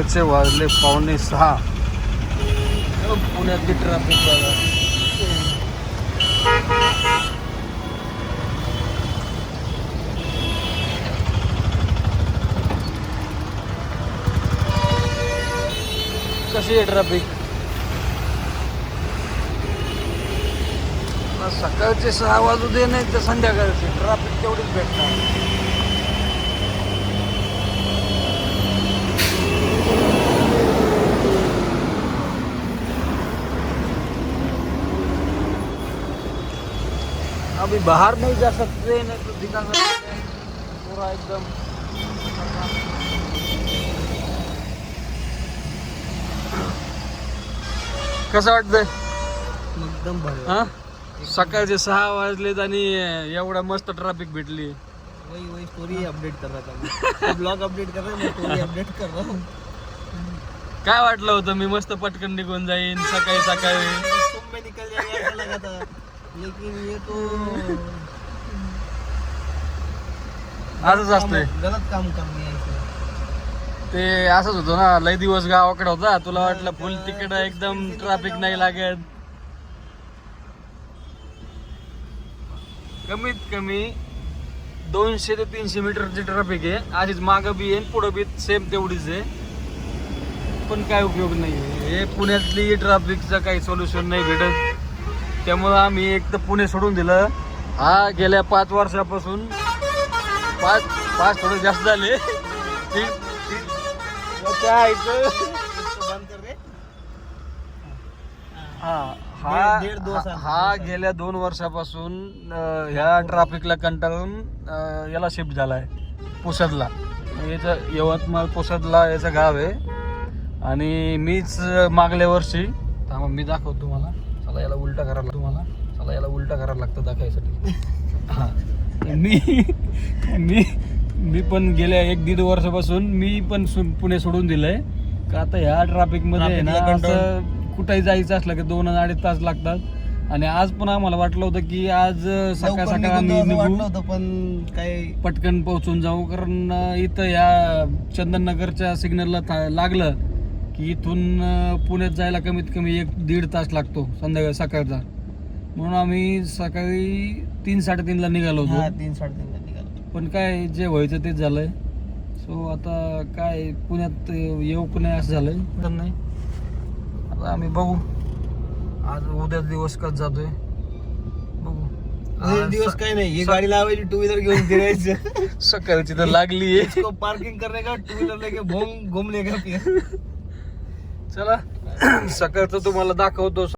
वाजले 5:45. पुण्यातली ट्रॅफिक बघा. कशी आहे ट्रॅफिक? सकाळचे 6 वाजू दे नाही तर संध्याकाळचे ट्रॅफिक तेवढीच भेटणार. अभी बाहर नहीं जा सकते, नहीं तो दिखा सकते पूरा एकदम. कसं वाटतंय? एकदम भारी. हा, सकाळचे 6 वाजलेत आणि एवढा मस्त ट्रॅफिक भेटली. वही स्टोरी अपडेट कर रहा था मैं. ब्लॉग अपडेट कर रहा हूँ, मैं स्टोरी अपडेट कर रहा हूँ. काय वाटलं होतं मी मस्त पटकन निघून जाईन सकाळी सकाळी. तुम में निकल जाएगा ऐसा लगा था, लेकिन ये तो असंच असतंय. गलत काम कर दिया इसने. ते असंच होतं ना, लय दिवस गावाकडे होता, तुला वाटलं फुल तिकडं एकदम ट्रॅफिक नाही लागत. कमीत कमी 200 ते 300 मीटरची ट्रॅफिक आहे. आधीच मागं बी आहे पुढं बी सेम तेवढीच आहे, पण काय उपयोग नाही. हे पुण्यातली ट्रॅफिकचं काही सोल्युशन नाही भेटत. त्यामुळं आम्ही एक तर पुणे सोडून दिलं. हा गेल्या 5 वर्षापासून 5 थोडे जास्त झाले. हा गेल्या 2 वर्षापासून ह्या ट्रॅफिकला कंटाळून याला शिफ्ट झालाय पुसदला. याचं यवतमाळ पुसदला याचं गाव आहे. आणि मीच मागल्या वर्षी थांबा मी दाखवतो तुम्हाला. चला याला उलटा करायला लागतं दाखवायसाठी. हा मी पण गेल्या 1-1.5 वर्षापासून मी पण पुणे सोडून दिलंय का आता ह्या ट्रॅफिक मध्ये ना असं कुठेही जायचं असलं की 2-2.5 तास लागतात. आणि आज पण आम्हाला वाटलं होतं की आज सकाळ आम्ही निघू, पण काय पटकन पोहोचून जाऊ. कारण इथं या चंदननगरच्या सिग्नलला लागलं की इथून पुण्यात जायला कमीत कमी 1-1.5 तास लागतो संध्याकाळी सकाळचा. म्हणून आम्ही सकाळी 3-3:30ला निघालो होतो. 3-3:30ला निघालो. पण काय जे व्हायचं तेच झालंय. सो आता काय पुण्यात येऊ पण नाही असं झालंय. पण नाही आता आम्ही बघू आज उद्या दिवस कसं जातोय बघू. दिवस काही नाही, ही गाडी लावायची, 2 व्हीलर घेऊन फिरायचं. सकाळची तर लागली आहे. पार्किंग करने का, 2 व्हीलर लेके घूमने का. चला सकाळचं तुम्हाला दाखवतो.